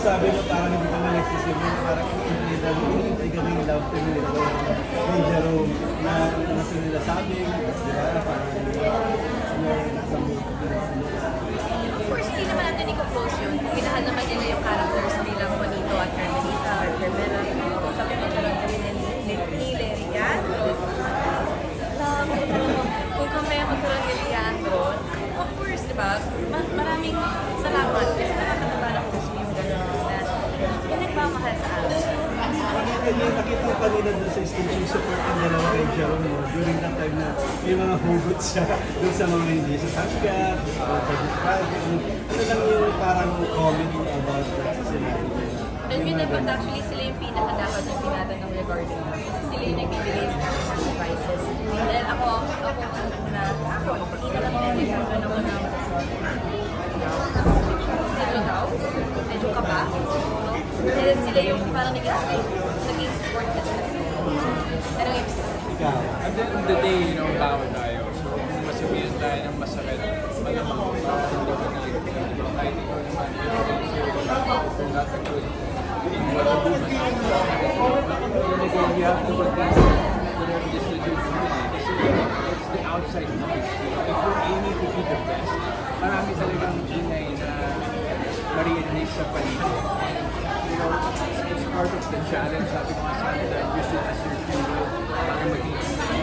sabi mo parang hindi ka nagsisimula, parang hindi kami love to me ito. May Jerome na sinasabi, di ba? Parang nasa mood. Of course, hindi naman natin i-close yun. Minahal naman nila yung characters bilang Juanito at Carmelita or Carmela. Sabi mo talaga kami ni Leandro. Kung kami magkaroon ni Leandro, of course, di ba? Maraming salamat kasi nakakataba ng gusto yung gano'n na yung nagmamahal sa amin. Nakita ko kanina doon sa stage yung support ang dalawa kay Jerome during that time na may mga hugot siya doon sa mga hindi sa Saskat, ano lang yung parang comedy about that sa sinabi. And yun dapat actually sila yung pinaka-dapat yung pinatanong regarding sila yung nagbibigay sa mga advices. Dahil ako hindi na lang nila nagkaroon ako ng medyo kaba. Dahil sila yung parang naging support kasi. Pero yung Ikaw? At the end of the day, bawal tayo. So, kung masabihin tayo ng masakit, malamang makakamdaman natin. Kahit ikaw naman, you're not a good in what you do. And again, you have to work on whatever distribution mo eh. Kasi it's the outside noise. If you're aiming to be the best, marami talagang ingay na ma-realize sa paligid. It's part of the challenge. Sabi ko nga sa kanila, use it as your fuel para maging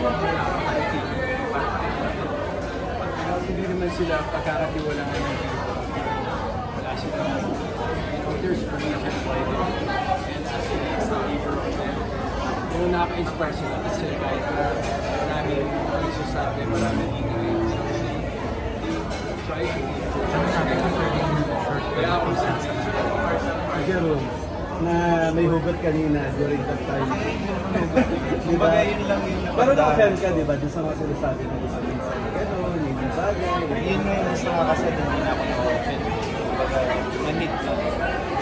napaka-team. Hindi naman sila pagkakatiwalaan ng wala sila. There's a reason why they do it. And as a leader of them, yung nakaka-inspire sila kasi kahit na maraming nagsasabi, maraming ingay, they try to be. Kaya ako sa Jerome, na may hugot kanina during that time. Diba? Yun lang yung pero na-offend ka, di ba? Doon sa mga sinasabi na gusto rin sa gano'n, hindi bagay. Yun na yung mas nakakasabi na hindi na ako na-offend. Kumbaga, na-meet lang.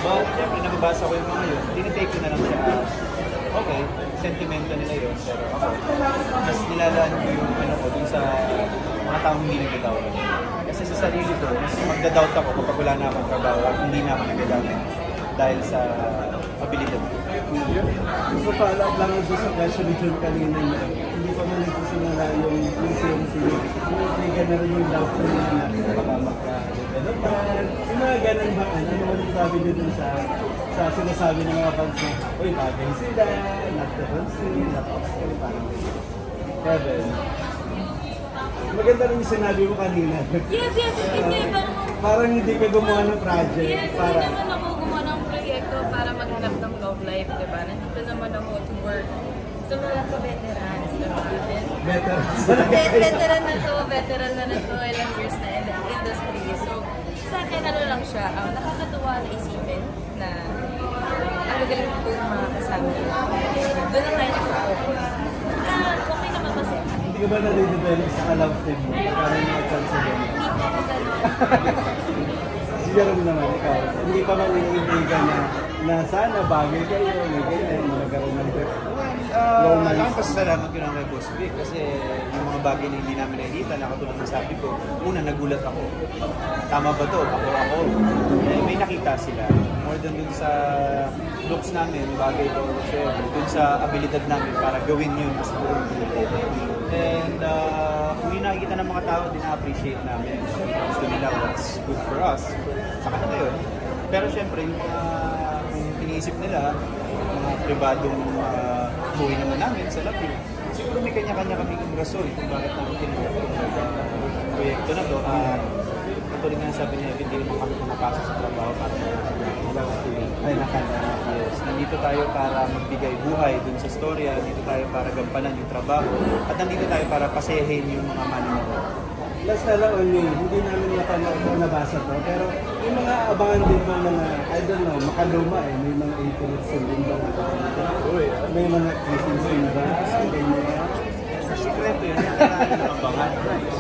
But, syempre, nababasa ko yung mga yun. Tinitake ko na lang siya as, okay, sentimento nila yun. Pero ako, mas nilalaan ko yung ano ko dun sa mga taong hindi nag-doubt. Kasi sa sarili ko, mas magda-doubt ako kapag wala na akong trabaho at hindi na ako nag-doubt dahil sa abilidad ko. So, follow-up lang doon sa question ni John kanina na hindi pa man nagsisimula yung series. May gano'n rin yung doubt ko na baka magka-developan. Yung mga gano'n ba? Ano naman yung sabi nyo dun sa sinasabi ng mga fans na, uy, bagay sila, not the Ronsin, not Oscar, parang Kevin. Maganda rin yung sinabi mo kanina. yes, hindi parang hindi ka gumawa ng project. Yes, hindi naman ako gumawa ng proyekto para maghanap ng love life, di ba? Nandito naman ako to work sa mga ka-veterans natin. Veteran na to, ilang years na in the industry. So, sa akin, ano lang siya, nakakatuwa na isipin na ang magaling ko yung mga kasama. Doon na tayo nag-focus. Okay naman kasi. Hindi ka ba na-develop sa ka-love team mo? Parang yung chance din. Hindi ko na gano'n. Siguro naman ikaw, hindi pa man naiintigan na sana bagay kayo, may ganyan, magkaroon ng Ang pasasalamat ko lang kay Boss Vic kasi yung mga bagay na hindi namin nakikita, nakatulad ng sabi ko, una nagulat ako. Tama ba to? Ako. May nakita sila. More than dun sa looks namin, bagay to, dun sa abilidad namin para gawin yun. And kung yung nakikita ng mga tao, din-appreciate namin. Gusto nila what's good for us. Sa kanila yun. Pero syempre, kung iniisip nila, mga pribadong buhay naman namin sa labi. Siguro may kanya-kanya kaming rason kung bakit namin tinuloy ang proyekto na to. Patuloy nga sabi niya, hindi naman kami pumapasok sa trabaho para ay yes. Nandito tayo para magbigay buhay dun sa storya, nandito tayo para gampanan yung trabaho, at nandito tayo para pasehin yung mga manunod. Last na lang only, hindi namin napanood o nabasa to, pero yung mga abangan din mo mga, I don't know, makaluma may mga infinite scene din ba? May mga kissing scene ba? Sa sikreto yun, kailangan nila abangan.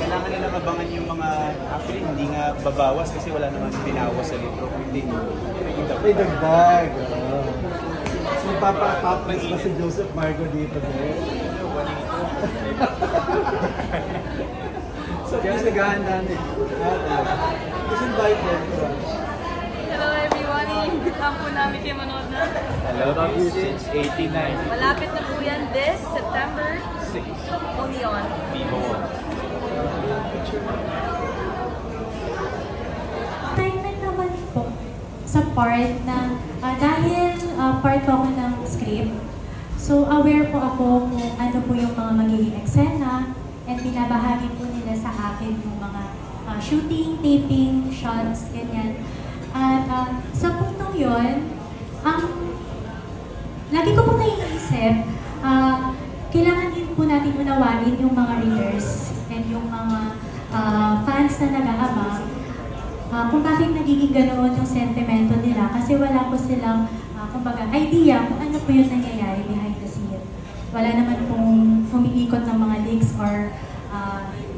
Kailangan nila abangan yung mga, actually hindi nga babawas kasi wala naman binawas sa libro, hindi may dagdag. So, papapapres ba si Joseph Margo dito din? So, kaya naghahandaan eh. Kasi invited ko. Hello everyone, i-invite lang po namin kayo manood na. I love you since 89. Malapit na po yan this September 6. only on Vivo. Excitement naman po sa part na dahil part po ako ng script, so aware po ako kung ano po yung mga magiging eksena and binabahagi po nila sa akin yung mga shooting, taping, shots, ganyan. At sa puntong yun, lagi ko po naiisip, kailangan din po natin unawain yung mga readers and yung mga fans na nag-aabang kung bakit nagiging ganoon yung sentimento nila kasi wala po silang kumbaga idea kung ano po yung nangyayari behind the scene. Wala naman pong umiikot ng mga leaks or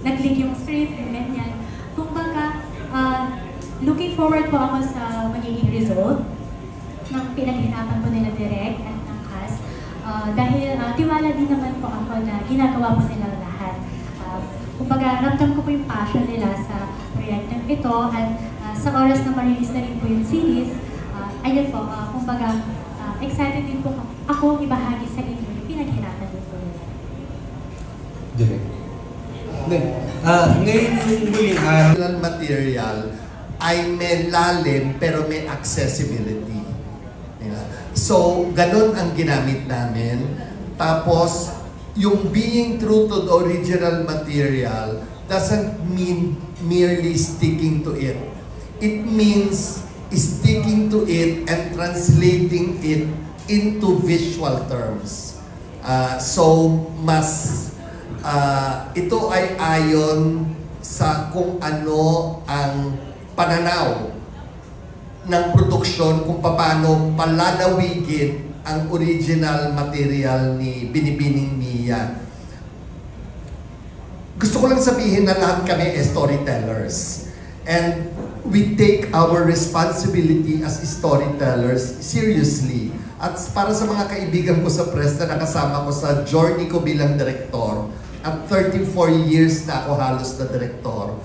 nag-leak yung script, ganyan. Kumbaga, looking forward po ako sa magiging result ng pinaghirapan po nila direct at ng cast. Dahil tiwala din naman po ako na ginagawa po nila lahat. Kumbaga, ramdam ko po yung passion nila sa proyektong ito at sa oras na ma-release na rin po yung series, ayun po, kumbaga, excited din po ako ibahagi sa inyo yung pinaghirapan din po nila. Direct. Ngayon yung muling araw material ay may lalim pero may accessibility. So, ganun ang ginamit namin. Tapos, yung being true to the original material doesn't mean merely sticking to it. It means sticking to it and translating it into visual terms. Ito ay ayon sa kung ano ang pananaw ng produksyon, kung paano palalawigin ang original material ni Binibining Mia. Gusto ko lang sabihin na lahat kami ay storytellers. And we take our responsibility as storytellers seriously. At para sa mga kaibigan ko sa press na nakasama ko sa journey ko bilang direktor, at 34 years na ako halos na direktor,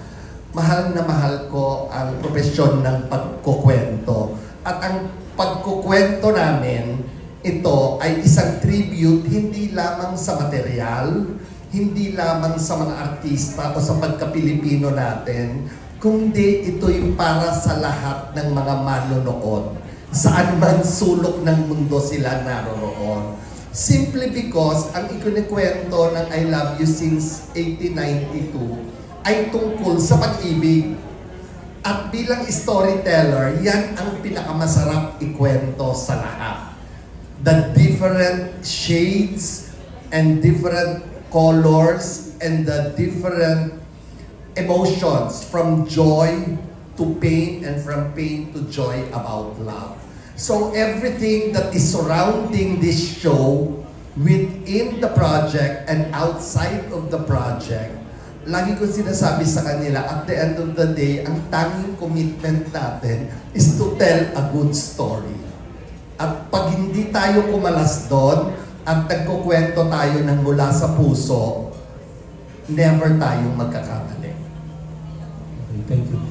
mahal na mahal ko ang propesyon ng pagkukwento. At ang pagkukwento namin, ito ay isang tribute hindi lamang sa material, hindi lamang sa mga artista o sa pagka-Pilipino natin, kundi ito yung para sa lahat ng mga manonood. Saan man sulok ng mundo sila naroroon. Simply because ang ikinikwento ng I Love You Since 1892 ay tungkol sa pag-ibig. At bilang storyteller, yan ang pinakamasarap ikwento sa lahat. The different shades and different colors and the different emotions from joy to pain and from pain to joy about love. So everything that is surrounding this show within the project and outside of the project, lagi ko sinasabi sa kanila, at the end of the day, ang tanging commitment natin is to tell a good story. At pag hindi tayo kumalas doon, at nagkukwento tayo ng mula sa puso, never tayong magkakamali. Okay, thank you.